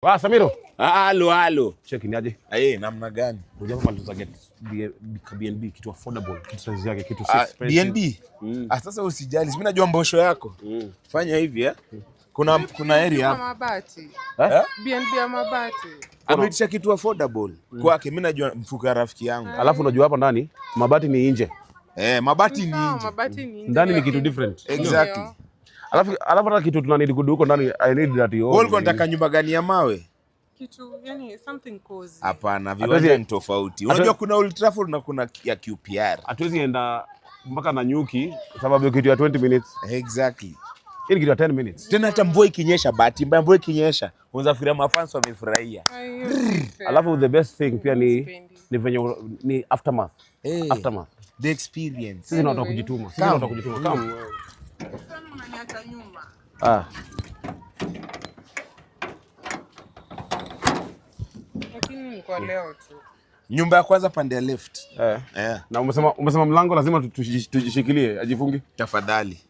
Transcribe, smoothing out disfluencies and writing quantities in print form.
Samiro. Halo. Cheki ni aje? Namna gani? Unajua kama tuzaget BNB kitu affordable, kitu size yake kitu BNB. Sasa usijali. Mimi najua mbosho yako. Fanya hivi Kuna area hapa. Mabati. BNB ya mabati. Ameitisha kitu affordable. Kwake mimi najua mfuko rafiki yangu. Alafu unajua hapa ndani mabati ni nje. Mabati ni nje. Ndani ni kitu different. Exactly. Alafu hata kitu tunanidi kuduko ndani I need that you. Wewe unataka nyumba gani ya mawe? Kitu yani something cozy. Hapana, viwanja ni tofauti. Unajua kuna Old Trafford na kuna ya QPR. Hatuwezi enda mpaka na nyuki sababu kitu ya 20 minutes. Exactly. Hii kitu ya 10 minutes. Tena hata mvua ikinyesha, bahati mbaya mvua ikinyesha, unaweza fikiria mafans wamefurahia. Alafu the best thing pia ni venye ni aftermath. Aftermath. The experience. Sisi tunataka kujituma. Kama unaniacha nyuma. Lakini ni kwa leo tu. Nyumba ya kwanza pande ya left. Na umesema mlango lazima tujishikilie ajifunge. Tafadhali.